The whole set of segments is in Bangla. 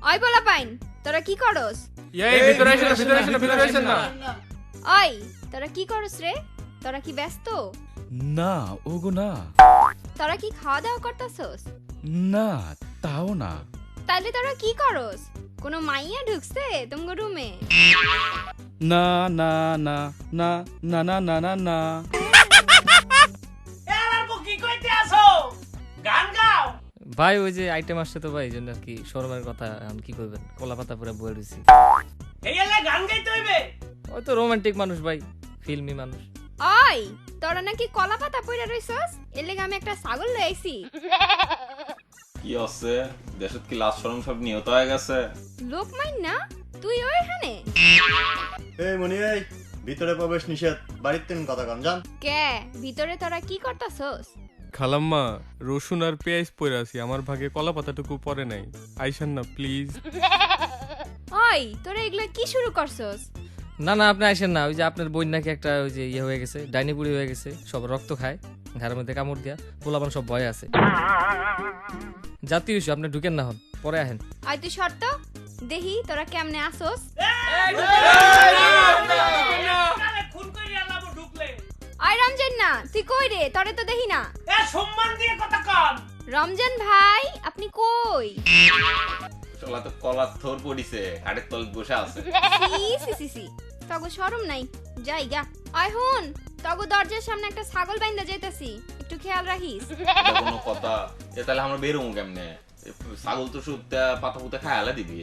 ওই বলা পাইন, তোরা কি করস? এই ভিতরে আসেন না। ওই তোরা কি করস রে? তোরা কি ব্যস্ত? না ওগো না। তোরা কি খাওয়া দাওয়া করতাছস? না তাও না। তাইলে তোরা কি করস? কোনো মাইয়া ঢুকছে তোমার রুমে? না না না না না না না না না। ভাই ওই যে আইটেম আসছে তো ভাই, এই জন্য আর কি শরমের কথা এখন কি করবেন, কলা পাতা পুরো বয়ে রয়েছি। গান গাইতে হইবে, ওই তো রোমান্টিক মানুষ ভাই, ফিল্মি মানুষ। ওই তোরা নাকি কলা পাতা পইরা রইছস? এর লাগি আমি একটা ছাগল লই আইছি। কি আছে দেশত কি লাজ শরম সব নিহত হয়ে গেছে? লোক মাইন না তুই ওইখানে? এই মনি, এই ভিতরে প্রবেশ নিষেধ, বাড়িতে কথা কম জান। কে ভিতরে তোরা কি করতাছস? খালাম্মা রসুন আর পেঁয়াজ পরে আছি, আমার ভাগে কলা পাতাটুকু পরে নাই, আইসান না প্লিজ। ওই তোরা এগুলা কি শুরু করছস? না না আপনি আসেন না, ওই যে আপনার বোন নাকি একটা ওই যে ইয়ে হয়ে গেছে, ডাইনি বুড়ি হয়ে গেছে, সব রক্ত খায়, ঘরের মধ্যে কামড় দিয়া, পোলাপান সব ভয় আছে। জাতীয় ইস্যু, আপনি ঢুকেন না হন, পরে আহেন। আই তুই শর্ত দেখি তোরা কেমনে আসোস। খুন কইরা লাবো ঢুকলে। আই রমজান না তুই কই রে? তোরে তো দেখি না। সম্মান দিয়ে কথা কম। রমজান ভাই আপনি কই? চলা তো কলার থর পড়িছে, খাটের তল বসে আছে। সি তগো শরম নাই, যাই গা। আয় হুন, তগো দরজার সামনে একটা ছাগল বাইন্দা যাইতাছি, একটু খেয়াল রাখিস। এটা কোনো কথা? এ তাহলে আমরা বেরোবো কেমনে? ছাগল তো শুদ্ধা পাতা পুতা খায় আলা দিবি।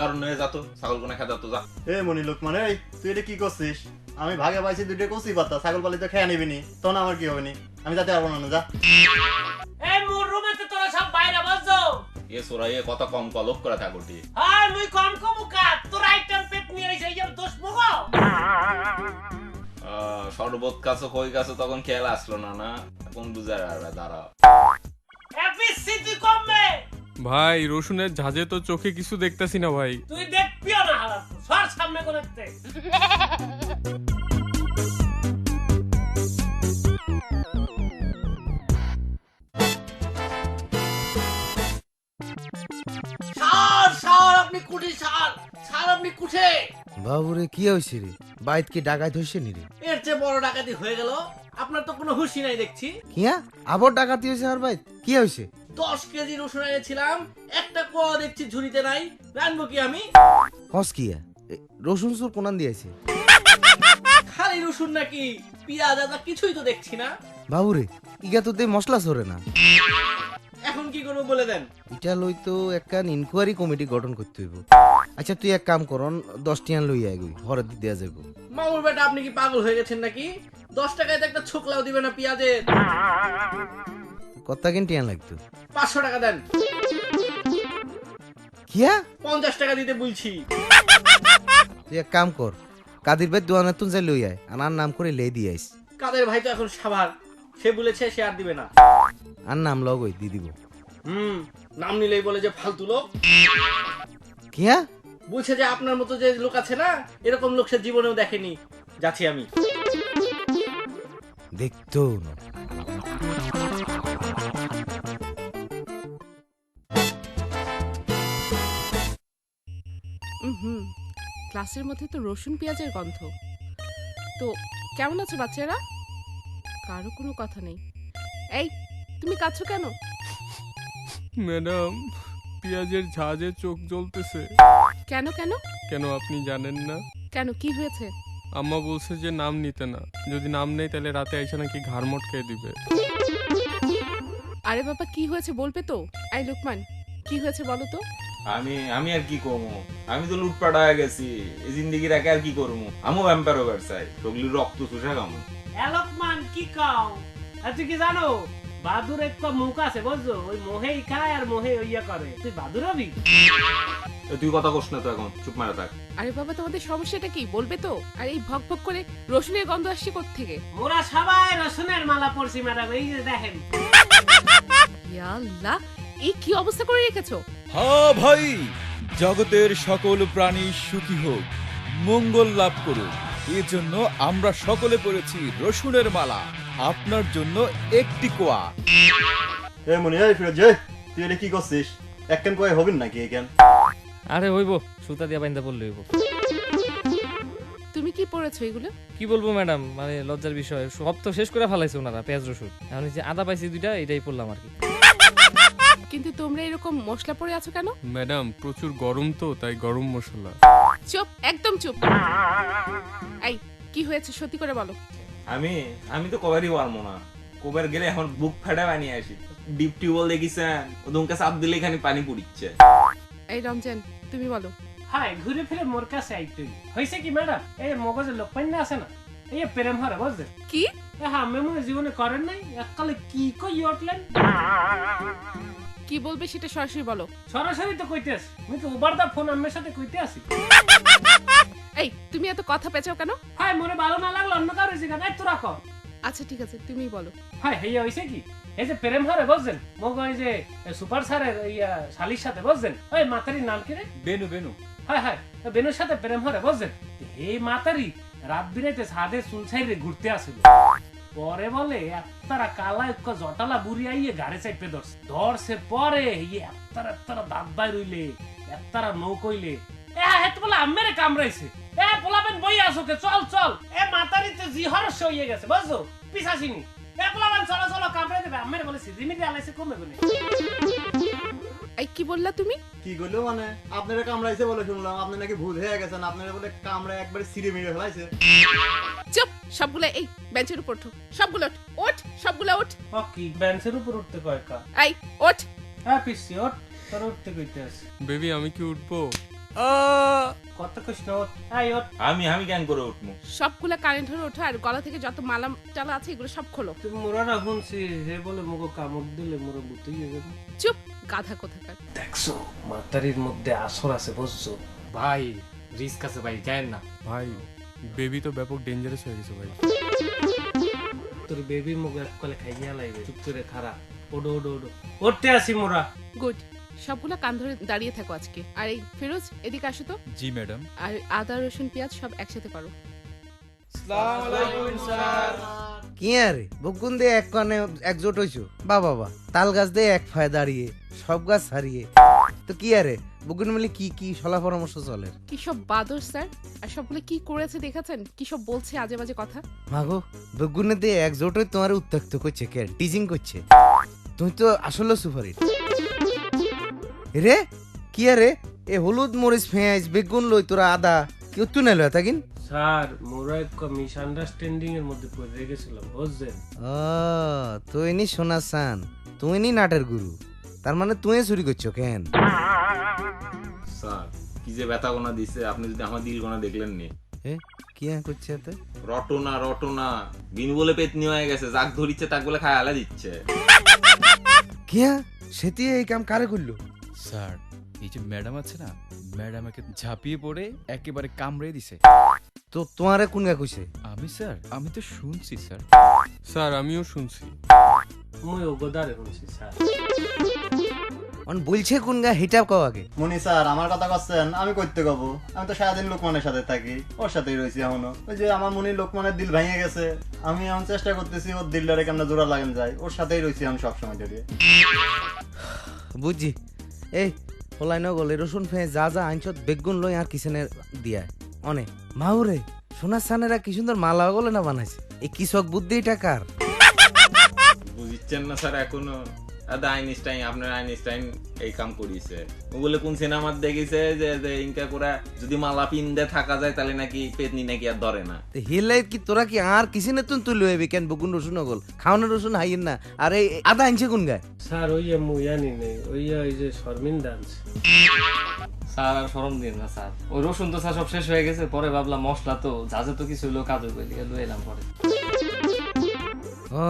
আর নয় যা তো, ছাগল কোনা খেদা তো যা। এ মনি লোকমান, এই তুই এটা কি করছিস? আমি ভাগে পাইছি দুইটা কচি পাতা, ছাগল পালি তো খেয়ে নিবি নি, তখন আমার কি হবে নি? আমি যাতে পারবো না, যা। এই মোর রুমেতে তোরা সব বাইরে বসো। এ সোরাই কথা কম কলপ করে থাকুটি। আর মুই কম কমুকা, তোর আইটেম পেট নিয়ে আইছে, ইয়ার দোষ মগো। শরবত কাছে হয়ে গেছে, তখন খেয়াল আসলো না। না কোন বুঝার আর দাঁড়া। এফিসি তুই কমবে। ভাই রসুনের ঝাঁজে তো চোখে কিছু দেখতাছি না ভাই। তুই দেখবিও না হালাত, সর সামনে কোনেতে। আপনি কুঠি আপনি কুঠে। বাবুরে কি হইছে রে? বাইত কি ডাকাত হইছে নি রে? এর চেয়ে বড় ডাকাতি হয়ে গেল, আপনার তো কোনো হুঁশই নাই দেখছি। কিয়া আবার ডাকাতি হইছে আর বাইত? কি হইছে? 10 কেজি রসুন এনেছিলাম, একটা কোয়া দেখছি ঝুড়িতে নাই, রানবো কি আমি? হস কিয়া রসুন সুর কোনান দিয়েছে? খালি রসুন নাকি পেঁয়াজ আদা কিছুই তো দেখছি না। বাবুরে ইগা তো দে মশলা সরে না। এখন কি করবো বলে দেন। এটা লই তো একখান ইনকোয়ারি কমিটি গঠন করতে হইব। আচ্ছা তুই এক কাম করন, 10 টিয়ান লই আইগই, হরে দেয়া যাইব। মামুর বেটা আপনি কি পাগল হয়ে গেছেন নাকি? 10 টাকায় তো একটা ছোকলাও দিবে না পেঁয়াজের। কত কিন টিয়ান লাগতো? 500 টাকা দেন। কিয়া 50 টাকা দিতে বলছি। তুই এক কাম কর, কাদির ভাই দোয়ানে তুন যাই লই আয়, আনার নাম করে লে দিয়ে আইস। কাদের ভাই তো এখন সাভার, সে বলেছে সে আর দিবে না। আর নাম লগই দি দিব। নাম নিলেই বলে যে ফালতু লোক। কিয়া বলছে যে আপনার মতো যে লোক আছে না, এরকম লোক সে জীবনেও দেখেনি। যাচ্ছি আমি। দেখতো না। ক্লাসের মধ্যে তো রসুন পেঁয়াজের গন্ধ। তো কেমন আছো বাচ্চারা? কারো কোনো কথা নেই। এই তুমি কাঁদছো কেন? ম্যাডাম পেঁয়াজের ঝাঁজে চোখ জ্বলতেছে। কেন কেন কেন আপনি জানেন না? কেন কি হয়েছে? আম্মা বলছে যে নাম নিতে না, যদি নাম নেই তাহলে রাতে আইসা নাকি ঘাড় মটকে দিবে। আরে বাবা কি হয়েছে বলবে তো? এই লোকমান কি হয়েছে বলো তো? আমি আর কি করবো? আমি তো লুটপাট হয়ে গেছি, এই জিন্দিগি রেখে আর কি করবো? আমিও ভ্যাম্পায়ার হবার চাই, ওগুলির রক্ত চুষা খামো। এলকমান কি কাও? আর তুই কি জানো বাদুর একটা মুখ আছে বুঝছো, ওই মোহেই খায় আর মোহে ইয়া করে। তুই বাদুর হবি? তুই কথা কোস না তো, এখন চুপ মারা থাক। আরে বাবা তোমাদের সমস্যাটা কি বলবে তো? আর এই ভক ভক করে রসুনের গন্ধ আসছে কোত্থেকে? মোরা সবাই রসুনের মালা পরছি ম্যাডাম, এই যে দেখেন। ইয়া আল্লাহ, এই কি অবস্থা করে রেখেছো? হ্যাঁ ভাই, জগতের সকল প্রাণী সুখী হোক, মঙ্গল লাভ করুক, এর জন্য আমরা সকলে পড়েছি রসুনের মালা, আপনার জন্য একটি কোয়া। এ মনি, এই ফিরোজ, যে তুই এটা কি করছিস? একখান কয়ে হবেন নাকি এখান? আরে হইব, সুতা দিয়া বাইন্দা পড়লে হইব। তুমি কি পড়েছো এগুলো? কি বলবো ম্যাডাম, মানে লজ্জার বিষয়, সব তো শেষ করে ফেলাইছে ওনারা পেঁয়াজ রসুন। এখন এই যে আদা পাইছি দুইটা, এটাই পড়লাম আর কি। কিন্তু তোমরা এরকম মশলা পড়ে আছো কেন? ম্যাডাম প্রচুর গরম তো, তাই গরম মশলা। চুপ, একদম চুপ। এই কি হয়েছে সত্যি করে বলো। আমি তো কবারই পারবো না, কবার গেলে এখন বুক ফাটা বানিয়ে আসি। ডিপ টিউবওয়েল দেখিছেন, ওদমকে চাপ দিলে এখানে পানি পড়িচ্ছে। এই রমজান তুমি বলো। হ্যাঁ, ঘুরে ফিরে মোর কাছে আইতুই হয়েছে কি ম্যাডাম, এই মগজে লোকপান্না আছে না, এই প্রেম হারে বুঝছেন কি? হ্যাঁ, আমি মনে জীবনে করেন নাই, এককালে কি কই উঠলেন। কি বলবে সেটা সরাসরি বলো। সরাসরি তো কইতে আসি, আমি তো ওভার দা ফোন আম্মের সাথে কইতে আসি। এই তুমি এত কথা পেঁচাও কেন? হ্যাঁ, মনে ভালো না লাগলো অন্য কারো জিজ্ঞাসা, এই তোরা কর। আচ্ছা ঠিক আছে তুমি বলো। হ্যাঁ, হেয়া হয়েছে কি, এই যে প্রেম হারে বুঝছেন মগ, ওই যে সুপার স্যারের ইয়া শালির সাথে বুঝছেন, ওই মাতারির নাম কি রে? বেনু বেনু। হ্যাঁ হ্যাঁ, বেনুর সাথে প্রেম হারে বুঝছেন। এই মাতারি রাত বিরাইতে ছাদে চুল ছাইরে ঘুরতে আসিল। পরে বলে একতারা কালা এক জটালা বুড়ি আইয়ে গাড়ি চাইপে ধরছে পরে একতারা দাঁত বাই রইলে একতারা নৌ কইলে বলে আমেরে কামড়াইছে। পোলাবেন বই আসোকে, চল চল, মাতারিতে জি হরস্য হইয়ে গেছে বুঝছো, পিছাসিনি। পোলাবেন চলো চলো, কামড়াই দেবে। আমেরে বলে সিজিমিটি আলাইছে কমে গুনে। এই কি বললা তুমি? কি করলো মানে? আপনারা কামড়াইছে বলে শুনলাম, আপনি নাকি ভূত হয়ে গেছেন, আপনারা বলে কামড়ায় একবারে সিঁড়ি মেরে ফেলাইছে। চুপ, সবগুলো এই বেঞ্চের উপর ওঠো, সবগুলো ওঠ, ওঠ সবগুলো ওঠ। ও কি বেঞ্চের উপর উঠতে কয় কা? এই ওঠ। হ্যাঁ পিসি ওঠ, তোর উঠতে কইতে আছে। বেবি আমি কি উঠবো? কত কষ্ট ওঠ, এই ওঠ। আমি কেন করে উঠবো? সবগুলো কারেন্ট ধরে ওঠো আর গলা থেকে যত মালা টালা আছে এগুলো সব খোলো। তুমি মোরারা শুনছি হে বলে মুগো কামড় দিলে মোরা বুঝতেই যাবে। চুপ, গাধা কোথাকার। দেখছো মাতারির মধ্যে আসর আছে বুঝছো? ভাই রিস্ক আছে ভাই, যায়েন না। ভাই বেবি তো ব্যাপক ডেঞ্জারাস হয়ে গেছে ভাই। তোর বেবি মুখ এক কলে খাইয়া লাগবে, চুপ করে খারাপ। ওডো ওডো ওডো, উঠতে আসি মোরা। গুড, সবগুলো কান ধরে দাঁড়িয়ে থাকো আজকে। আর এই ফিরোজ এদিকে আসো তো। জি ম্যাডাম। আর আদা রসুন পেঁয়াজ সব একসাথে করো। আসসালামু আলাইকুম স্যার। কি আরে বকুন দে এক কানে একজোট হইছো? বা বাবা, তাল গাছ দিয়ে এক ফায় দাঁড়িয়ে সব গাছ হারিয়ে। তো কি আরে বকুন মিলে কি কি সলা পরামর্শ চলে? কি সব বাদর স্যার, আর সবগুলো কি করেছে দেখেছেন? কি সব বলছে আজে বাজে কথা। মাগো বকুনে দিয়ে একজোট হয়ে তোমার উত্ত্যক্ত করছে, কেন টিচিং করছে? তুমি তো আসলে সুপারিট রে। কি আরে এ হলুদ মরিচ পেঁয়াজ বেগুন লই তোরা আদা কেউ তুই নাইলো এতকিন? স্যার মোরা এক মিসআন্ডারস্ট্যান্ডিং এর মধ্যে পড়ে গেছিলাম বুঝছেন। ও তুই নি সোনা সান, তুই নি নাটের গুরু, তার মানে তুই চুরি করছো কেন? স্যার কি যে ব্যথা গোনা দিছে, আপনি যদি আমার দিল গোনা দেখলেন নি। এ কি করছে এতে? রটনা রটনা বিনু বলে পেতনি হয়ে গেছে, যাক ধরিচ্ছে তাক বলে খায় আলা দিচ্ছে। কিয়া সেটি এই কাম কারে করলো? স্যার এই যে ম্যাডাম আছে না, ম্যাডামকে ঝাঁপিয়ে পড়ে একেবারে কামড়ে দিছে। তো তোমারে কোন গা কইছে? স্যার আমি তো শুনছি স্যার। স্যার আমিও শুনছি। মুই ওগোদারে শুনছি স্যার। অন বলছে কোন গা হিটাব কও আগে। মনি স্যার আমার কথা করছেন, আমি করতে কব? আমি তো সারাদিন লোকমানের সাথে থাকি, ওর সাথেই রয়েছি এখনো। ওই যে আমার মনি লোকমানের দিল ভেঙে গেছে, আমি এখন চেষ্টা করতেছি ওর দিলটারে কেমন জোড়া লাগান যায়, ওর সাথেই রয়েছি আমি সবসময় জড়িয়ে। বুঝছি। এই হলাই না গলে রসুন ফে যা যা আইনছত বেগুন লই আর কিচেনের দিয়া অনে মাউরে সোনা সানেরা কি সুন্দর মালা গলে না বানাইছে। এই কৃষক বুদ্ধি এটা কার? বুঝিচ্ছেন না স্যার এখনো? আইনস্টাইন, আপনার আইনস্টাইন এই কাম করিছে। ও বলে কোন সিনেমার দেখিছে যে ইনকা করে যদি মালা পিন্দে থাকা যায় তাহলে নাকি পেতনি নাকি আর ধরে না। হিলাই কি তোরা কি আর কিচেনে তুই লইবি কেন? বেগুন রসুন গল খাওয়ানো রসুন হাইয়েন না। আর এই আদা আনছে কোন গায়? স্যার ওই মুই জানি নেই, ওই যে শর্মিন ডান্স। স্যার আর শরম দিন না স্যার, ওই রসুন তো স্যার সব শেষ হয়ে গেছে। পরে ভাবলাম মশলা তো ঝাঁঝে তো কিছু হইলো, কাজু কইলি লই এলাম পরে। ও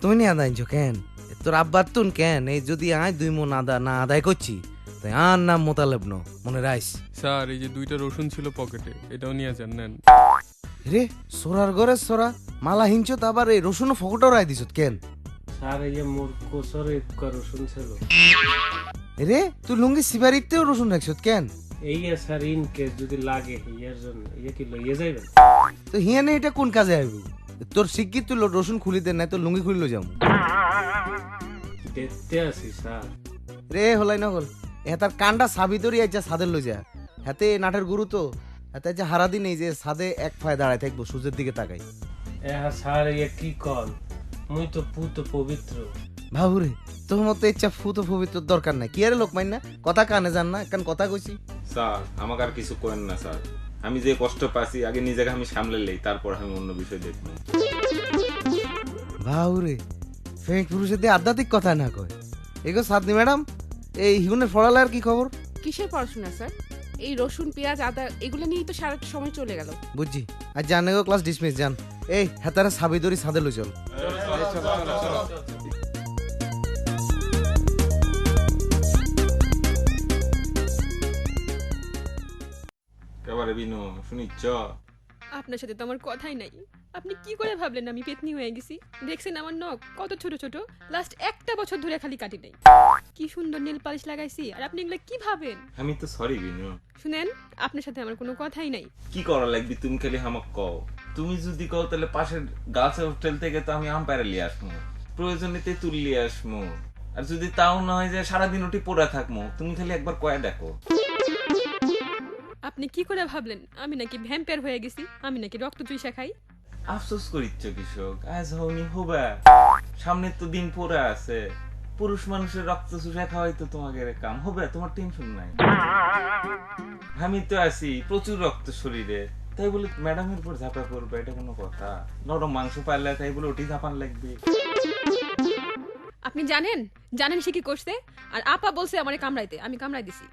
তুমি নি আদা আনছো কেন? তোর আব্বার তুন কেন? এই যদি আয় 2 মণ আদা না আদায় করছি তাই আর নাম মোতালেব ন মনে রাইস। স্যার এই যে 2টা রসুন ছিল পকেটে, এটাও নিয়ে যান, নেন। রে সোরার ঘরে সোরা মালা হিংচত আবার এই রসুন ফকটও রায় দিছত কেন? স্যার এই মোর কোসরে এক রসুন ছিল। রে তুই লুঙ্গি সিবারিতেও রসুন রাখছত কেন? এই স্যার ইন কেস যদি লাগে ইয়ার জন্য ইয়া কি লইয়ে যাইবেন? তো হিয়ানে এটা কোন কাজে আইব? তোর শিগগির তুই রসুন খুলি দে, নাই তো লুঙ্গি খুলিলো যাম। দেখতে আসি স্যার। রে হলাই না গল তার কান্ডা সাবি ধরি আইছা সাদের লই যা হাতে নাটের গুরু তো হাতে যে হারা দিন এই যে সাদে এক পায়ে দাঁড়ায় থাকবো সূর্যের দিকে তাকাই স্যার ইয়ে কি কন মুই তো পুত পবিত্র ভাবুরে তোর মতো ইচ্ছা ফুতো পবিত্র দরকার নাই কি আরে লোক মাইন না কথা কানে যান না কারণ কথা কইছি স্যার আমাকে আর কিছু করেন না স্যার আমি যে কষ্ট পাচ্ছি আগে নিজেকে আমি সামলে লই তারপর আমি অন্য বিষয় দেখবো ভাবুরে ফেক পুরুষের দিয়ে আধ্যাত্মিক কথা না কয় এগো সাদনি ম্যাডাম এই হিগুনের ফড়ালার কি খবর কিসের পড়াশোনা স্যার? এই রসুন পেঁয়াজ আদা এগুলো নিয়েই তো সারাটা সময় চলে গেল। বুঝছি আর জানে গো ক্লাস ডিসমিস যান এই হাতারে সাবি ধরি সাদে লই চল এবারে বিনু শুনিচ্ছ আপনার সাথে তো আমার কথাই নাই। আপনি কি করে ভাবলেন আমি পেতনি হয়ে গেছি? দেখছেন আমার নখ কত ছোট ছোট, লাস্ট একটা বছর ধরে খালি কাটি নাই। কি সুন্দর নেল পালিশ লাগাইছি, আর আপনি এগুলো কি ভাবেন? আমি তো সরি বিনু শুনেন, আপনার সাথে আমার কোনো কথাই নাই। কি করা লাগবে তুমি খালি আমাকে কও। তুমি যদি কও তাহলে পাশের গাছ হোটেল থেকে তো আমি আম পাড়ে লিয়ে আসবো, প্রয়োজনে তেঁতুল লিয়ে আসবো। আর যদি তাও না হয় যে সারাদিন ওটি পড়ে থাকবো, তুমি খালি একবার কয়ে দেখো। আপনি কি করে ভাবলেন আমি নাকি ভ্যাম্পায়ার হয়ে গেছি? আমি নাকি রক্ত চুইসা খাই? আফসোস করিচ্ছ কৃষক, আজ হওনি হবে, সামনে তো দিন পড়ে আছে। পুরুষ মানুষের রক্ত চুষা খাওয়াই তো তোমাকে কাম হবে, তোমার টেনশন নাই। আমি তো আছি প্রচুর রক্ত শরীরে, তাই বলে ম্যাডামের উপর ঝাঁপা করবে এটা কোনো কথা? নরম মাংস পাইলে তাই বলে ওটি ঝাঁপান লাগবে? আপনি জানেন জানেন সে কি করছে? আর আপা বলছে আমারে কামড়াইতে, আমি কামড়াই দিছি।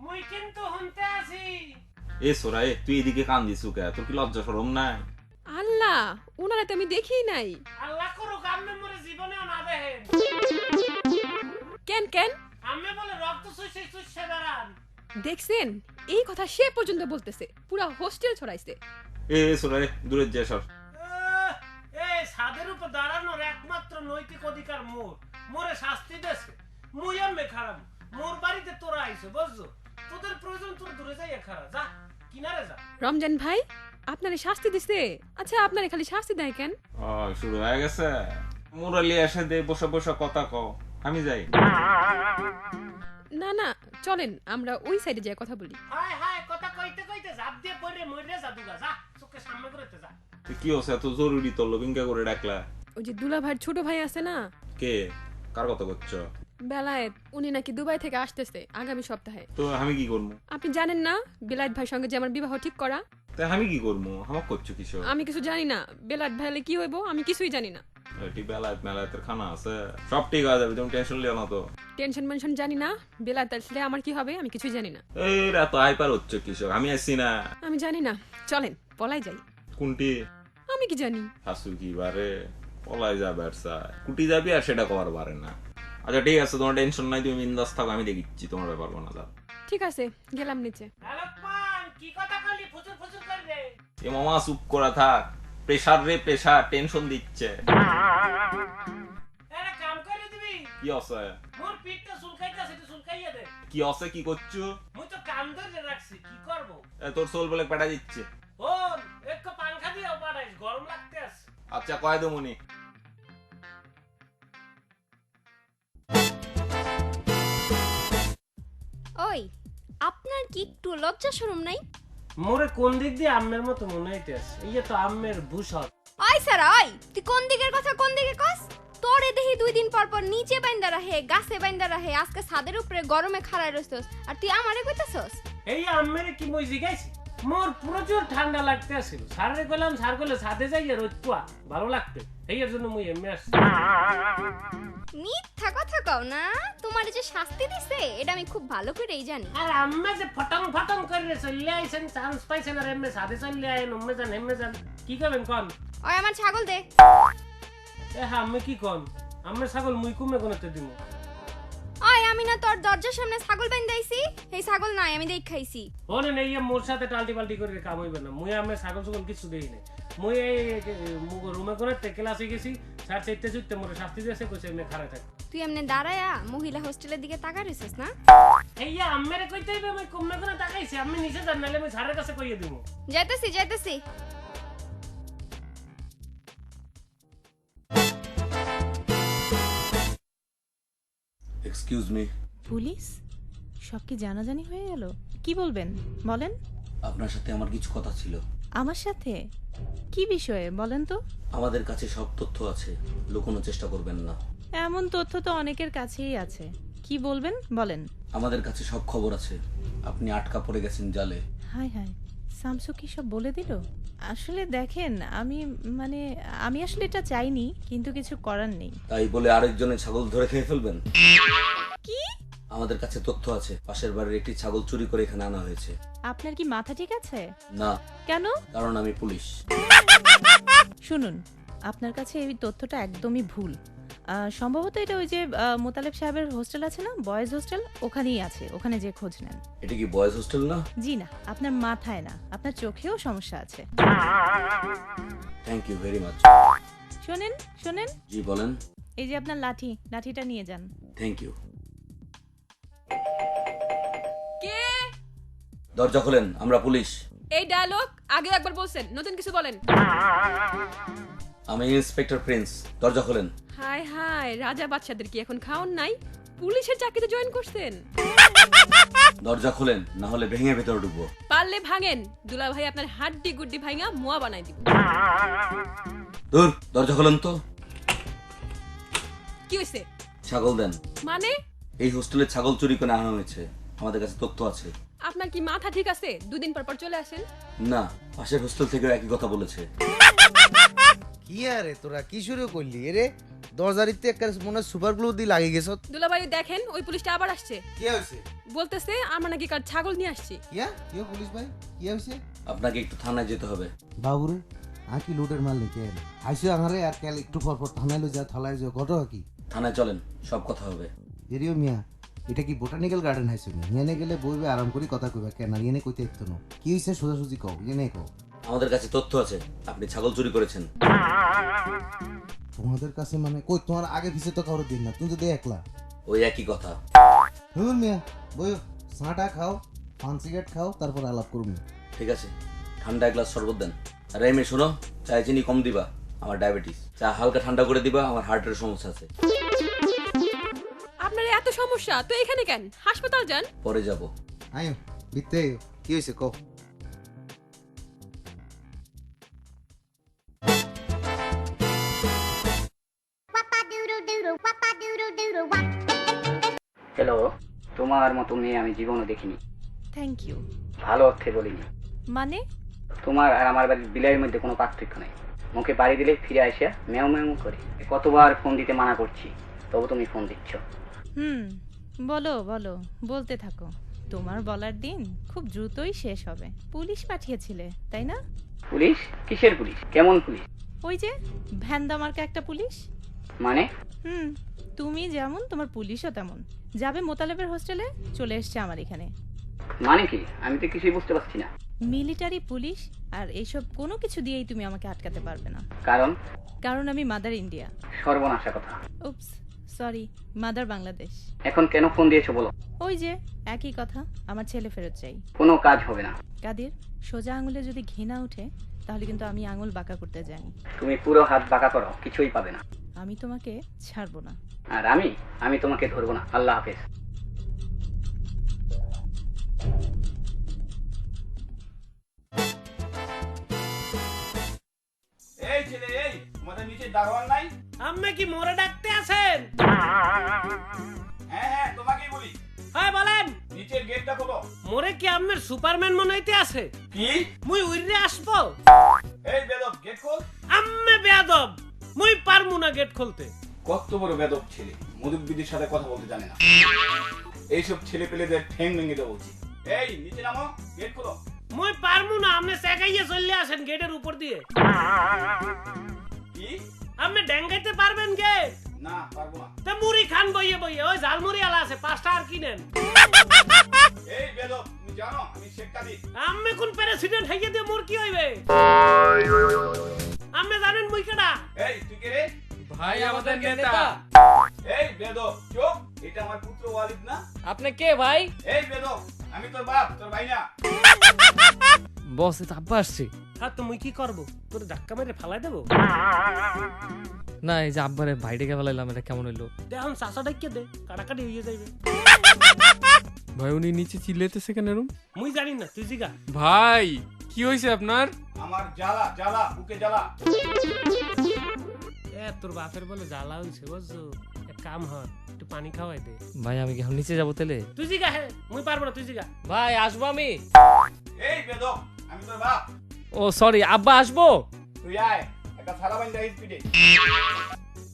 মুই কিন্তু হুনতে আছি। এ সোরাই তুই এদিকে কান দিছু কে? তোর কি লজ্জা শরম নাই? আল্লাহ, ওনারা তো আমি দেখিই নাই। আল্লাহ করুক আমি মরে জীবনেও না দেখেন। কেন কেন আমি বলে রক্ত চুষে চুষে বেড়ান। দেখছেন, এই কথা সে পর্যন্ত বলতেছে, পুরা হোস্টেল ছড়াইছে। এ সোরাই দূরে যা সর। এই ছাদের উপর দাঁড়ানোর একমাত্র নৈতিক অধিকার মোর, মোরে শাস্তি দেছে। মুই এমনি খারাপ, মোর বাড়িতে তোরা আইছো বুঝছো? তোদের প্রয়োজন তোর দূরে যাইয়া খারাপ, যা কিনারে যা। রমজান ভাই আপনারে শাস্তি দিছে? আচ্ছা আপনারে খালি শাস্তি দেয় কেন? ও শুরু হয়ে গেছে। মুরালি এসে দে বসে বসে কথা কও, আমি যাই। না না, চলেন আমরা ওই সাইডে যাই কথা বলি। হায় হায় কথা কইতে কইতে জাপ দিয়ে পড়ে মরে যা দুগা, যা চোখের সামনে করতে যা। কি হচ্ছে এত জরুরি তোর লবিঙ্কা করে ডাকলা? ওই যে দুলা ভাইয়ের ছোট ভাই আছে না, কে কার কথা করছো? বেলায়েত, উনি নাকি দুবাই থেকে আসতেছে আগামী সপ্তাহে। তো আমি কি করবো? আপনি জানেন না বেলায়েত ভাইয়ের সঙ্গে যে আমার বিবাহ ঠিক করা? তাই আমি কি করবো? আমাকে করছো কিছু? আমি কিছু জানি না। বেলায়েত ভাইলে কি হইব আমি কিছুই জানি না। এটি বেলায়েত মেলায়েতের খানা আছে, সব ঠিক হয়ে যাবে, তুমি টেনশন লিও না তো। টেনশন মেনশন জানি না, বেলায়েত আসলে আমার কি হবে আমি কিছুই জানি না। এই রাত আইপার হচ্ছে কৃষক, আমি আসছি না। আমি জানি না, চলেন পলাই যাই। কোনটি? আমি কি জানি? হাসু কি বারে পলাই যাবে আর চাই কুটি যাবি আর সেটা করার পারে না। আচ্ছা ঠিক আছে, তোমার টেনশন নাই, তুমি বিন্দাস থাকো, আমি দেখিচ্ছি তোমার ব্যাপার না। যা ঠিক আছে, গেলাম নিচে। আলোকমান কি কথা কইলি ফুচুর ফুচুর করে রে? এ মামা চুপ করা থাক, প্রেসার রে প্রেসার, টেনশন দিচ্ছে। এরা কাম করে দিবি? কি আছে? মোর পিঠটা চুলকাইতাছে, একটু চুলকাইয়া দে। কি আছে? কি করছো? মুই তো কাম ধরে রাখছি, কি করব? তোর সোল বলে পেটা দিচ্ছে। ওন একটু পাংখা দিয়ে পাঠাইস, গরম লাগতে আছে। আচ্ছা কয় দমনি। ওই আপনার কি একটু লজ্জা শরম নাই? মোরে কোন দিক দিয়ে আম্মের মতো মনে হইতেছে? এই তো আম্মের ভূষণ। ওই স্যার, ওই তুই কোন দিকের কথা কোন দিকে কস? তোরে দেখি 2 দিন পর পর নিচে বাইন্দা রাহে, গাছে বাইন্দা রাহে, আজকে ছাদের উপরে গরমে খাড়ায় রইছস, আর তুই আমারে কইতাছস? এই আম্মের কি মই জিগাইছি? মোর প্রচুর ঠান্ডা লাগতে আসছিল, সারে কইলাম সার কইলে ছাদে যাইয়া রোদ পোয়া ভালো লাগতে, এই এর জন্য মই এমনি আসছি। মিথ্যা কথা কও না, তোমারে যে শাস্তি দিছে এটা আমি খুব ভালো করেই জানি। আর আম্মা যে ফটং ফটং করে চলে আইছেন, চান্স পাইছেন, আর এমনি ছাদে চলে আইন, উম্মে যান এমনি যান, কি করবেন কোন? ওই আমার ছাগল দে। এ হ্যাঁ আম্মে কি কোন? আম্মের ছাগল মুই কুমে কোনতে দিমু? ওই আমি না তোর দরজার সামনে ছাগল বাইন্দাইছি, এই ছাগল নাই আমি দেখ খাইছি। ওনে নেই মোর সাথে টালটি পাল্টি করে কাম হইবে না, মুই আম্মের ছাগল ছাগল কিছু দেই নাই। মুই এই রুমে কোনতে ক্লাসে গেছি, স্যার চাইতে চুইতে মোরে শাস্তি দিয়েছে, কইছে এমনি খাড়া থাক। তুই এমনি দাঁড়ায়া মহিলা হোস্টেলের দিকে তাকা রইছস না? এইয়া আম্মেরে কইতে হইবে, আমি কুমে কোনে তাকাইছি, আমি নিচে যান নালে আমি স্যারের কাছে কইয়ে দিমু। যাইতাছি যাইতাছি। Excuse me. পুলিশ? সব কি জানাজানি হয়ে গেল? কি বলবেন বলেন। আপনার সাথে আমার কিছু কথা ছিল। আমার সাথে? কি বিষয়ে বলেন তো? আমাদের কাছে সব তথ্য আছে, লুকোনোর চেষ্টা করবেন না। এমন তথ্য তো অনেকের কাছেই আছে, কি বলবেন বলেন। আমাদের কাছে সব খবর আছে, আপনি আটকা পড়ে গেছেন জালে। হায় হায়, শামসু কি সব বলে দিল? আসলে দেখেন, আমি আসলে এটা চাইনি, কিন্তু কিছু করার নেই। তাই বলে আরেকজনের ছাগল ধরে খেয়ে ফেলবেন? কি? আমাদের কাছে তথ্য আছে, পাশের বাড়ির একটি ছাগল চুরি করে এখানে আনা হয়েছে। আপনার কি মাথা ঠিক আছে? না। কেন? কারণ আমি পুলিশ। শুনুন, আপনার কাছে এই তথ্যটা একদমই ভুল। সম্ভবত এটা ওই যে মোতালেব সাহেবের হোস্টেল আছে না, বয়েজ হোস্টেল, ওখানেই আছে, ওখানে যে খোঁজ নেন। এটা কি বয়েজ হোস্টেল না? জি না, আপনার মাথায় না, আপনার চোখেও সমস্যা আছে। Thank you very much. শোনেন শোনেন। জি বলেন। এই যে আপনার লাঠিটা নিয়ে যান। Thank you. কে? দরজা খোলেন, আমরা পুলিশ। এই ডায়লগ আগে একবার বলছেন, নতুন কিছু বলেন। আমি ইন্সপেক্টর প্রিন্স, দরজা খোলেন। হাই হাই, রাজা বাদশাদের কি এখন খাওন নাই? পুলিশের চাকরিতে জয়েন করছেন? দরজা খোলেন, না হলে ভেঙে ভেতরে ঢুকবো। পারলে ভাঙেন, দুলা ভাই আপনার হাড্ডি গুড্ডি ভাঙা মুয়া বানাই দিব। দূর, দরজা খোলেন তো। কি হইছে? ছাগল দেন। মানে? এই হোস্টেলে ছাগল চুরি করে আনা হয়েছে, আমাদের কাছে তথ্য আছে। আপনার কি মাথা ঠিক আছে? দুদিন পর পর চলে আসেন। না, পাশের হোস্টেল থেকে একই কথা বলেছে। কি আরে তোরা কি শুরু করলি রে? দরজারিতে একটা মনে সুপার গ্লু দি লাগি গেছ। দুলা ভাই দেখেন, ওই পুলিশটা আবার আসছে। কি হইছে? বলতেছে আমরা নাকি কার ছাগল নিয়ে আসছি। কি পুলিশ ভাই, কি হইছে? আপনাকে একটু থানায় যেতে হবে। বাবুরে, কি লুটের মাল নাকি আইসো আমারে আর কাল একটু পর পর থানায় লই যা, থালায় যাও, ঘটনা কি? থানায় চলেন, সব কথা হবে। এরিও মিয়া, এটা কি বোটানিক্যাল গার্ডেন হাইছো নি? ইয়ানে গেলে বইবে আরাম করে কথা কইবা, কেন আর ইয়ানে কইতে একটু নো। কি হইছে সোজাসুজি কও, ইয়ানে কও। আমাদের কাছে তথ্য আছে, আপনি ছাগল চুরি করেছেন। তোমাদের কাছে মানে কই, তোমার আগে পিছে তো কারো দিন না, তুমি তো দে একলা। ওই একই কথা। হুন মিয়া, বইও, চাটা খাও, পান সিগারেট খাও, তারপর আলাপ করুন। ঠিক আছে, ঠান্ডা এক গ্লাস শরবত দেন। আর এমনি শোনো, চায়ে চিনি কম দিবা, আমার ডায়াবেটিস। চা হালকা ঠান্ডা করে দিবা, আমার হার্টের সমস্যা আছে। আপনার এত সমস্যা তো এখানে কেন? হাসপাতাল যান। পরে যাব। আয়ো বিতে, কি হইছে কও। হ্যালো, তোমার মতো মেয়ে আমি জীবনও দেখিনি। Thank you. ভালো অর্থে বলিনি। মানে? তোমার আর আমার বাড়ির বিলাইয়ের মধ্যে কোনো পার্থক্য নেই। মুখে বাড়ি দিলে ফিরে আসিয়া মেও মেও করে। কতবার ফোন দিতে মানা করছি, তবু তুমি ফোন দিচ্ছ। বলো বলো, বলতে থাকো। তোমার বলার দিন খুব দ্রুতই শেষ হবে। পুলিশ পাঠিয়েছিলে তাই না? পুলিশ? কিসের পুলিশ? কেমন পুলিশ? ওই যে ভ্যান্দা মার্কা একটা পুলিশ। মানে? তুমি যেমন তোমার পুলিশও তেমন। যাবে মোতালেবের হোস্টেলে, চলে এসছে আমার এখানে। মানে কি? আমি তো কিছুই বুঝতে পারছি না। মিলিটারি পুলিশ আর এইসব কোনো কিছু দিয়েই তুমি আমাকে আটকাতে পারবে না। কারণ আমি মাদার ইন্ডিয়া। সর্বনাশা কথা। Oops, sorry, mother Bangladesh. এখন কেন ফোন দিয়েছো বলো? ওই যে একই কথা, আমার ছেলে ফেরত চাই। কোনো কাজ হবে না। কাদের? সোজা আঙুলে যদি ঘৃণা ওঠে তাহলে কিন্তু আমি আঙুল বাঁকা করতে জানি। তুমি পুরো হাত বাঁকা করো, কিছুই পাবে না। আমি তোমাকে ছাড়বো না। আর আমি তোমাকে ধরবো না। আল্লাহ হাফেজ। এই ছেলে, এই তোমাদের নিচে দারোয়ান নাই? আম্মা কি মোরে ডাকতে আছেন? হ্যাঁ, তোমাকেই বলি। হ্যাঁ বলেন। নিচের গেটটা খোলো। মোরে কি আম্মের সুপারম্যান মনে হইতে আছে? কি? মুই উইরে আসবো? এই বেদব, গেট খোল। আম্মে বেয়াদব, মুই পারমু না গেট খুলতে। কত বড় বেদব ছেলে, মুরব্বিদের সাথে কথা বলতে জানে না। এইসব ছেলে পেলেদের ঠ্যাং ভেঙে দেওয়া উচিত। এই নিচে নামো, গেট খোলো। মুই পারমু না, আপনি চেকাইয়ে চলে আসেন গেটের উপর দিয়ে। কি? আপনি ড্যাঙ্গাইতে পারবেন গেট? না, পারবো না। তা মুড়ি খান বইয়ে বইয়ে, ওই ঝালমুড়ি আলা আছে, 5টা আর কিনেন। এই বেদব, তুমি জানো আমি শেখ কাদির। আমি কোন প্রেসিডেন্ট হইয়া দিয়ে মোর কি হইবে? আপনি জানেন মুই কেডা? এই তুই কে রে? ভাই আমাদের নেতা। এই বেদব, চুপ। এটা আমার পুত্র ওয়ালিদ না? আপনি কে ভাই? এই বেদব, আমি তোর বাপ, তোর ভাই না। বস, এটা আব্বা আসছে। হ্যাঁ, তো মুই কি করব? তোর ধাক্কা মেরে ফালাই দেবো? না, এই যে আব্বারে ভাই ডেকে ফেলাইলাম, এটা কেমন হইলো? এখন চাষা ডাকিয়ে দে, কাটাকাটি হয়ে যাইবে। ভাই উনি নিচে চিল্লাইতেছে কেন এরম? মুই জানি না, তুই জিগা। ভাই কি হয়েছে আপনার? আমার জ্বালা জ্বালা বুকে জ্বালা। তোর বাপের বলে জ্বালা হইছে বুঝছো, এক কাম হর, একটু পানি খাওয়াই দে। ভাই আমি কি এখন নিচে যাবো তাহলে? তুই জিগা, হ্যাঁ মুই পারবো না, তুই জিগা। ভাই আসবো আমি। এই বেদক, আমি তোর বাপ। ও সরি, আব্বা আসবো। তুই আয়, একটা থালা বাইন্দা স্পিডে।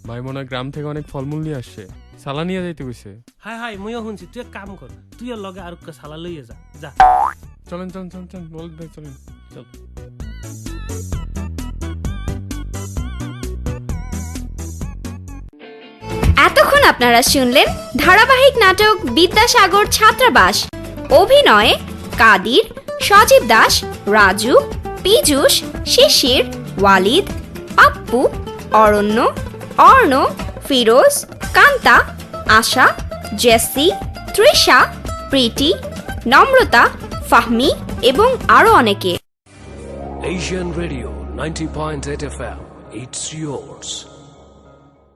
ভাই মনে হয় গ্রাম থেকে অনেক ফলমূল নিয়ে আসছে, সালা নিয়ে যাইতে কইছে। হাই হাই, মুইও শুনছি, তুই এক কাম কর, তুই ওর লগে আর একটা সালা লইয়ে যা, যা। চলেন চলেন চলেন চলেন, বলদ ভাই চলেন। চল। এতক্ষণ আপনারা শুনলেন ধারাবাহিক নাটক বিদ্যাসাগর ছাত্রাবাস। অভিনয়ে কাদির, সজীব দাস, রাজু, পীযূষ, শিশির, ওয়ালিদ, পাপ্পু, অরণ্য, অর্ণব, ফিরোজ, কান্তা, আশা, জেসি, তৃষা, প্রীতি, নম্রতা, ফাহমি এবং আরো অনেকে। Asian Radio 90.8 FM. It's yours.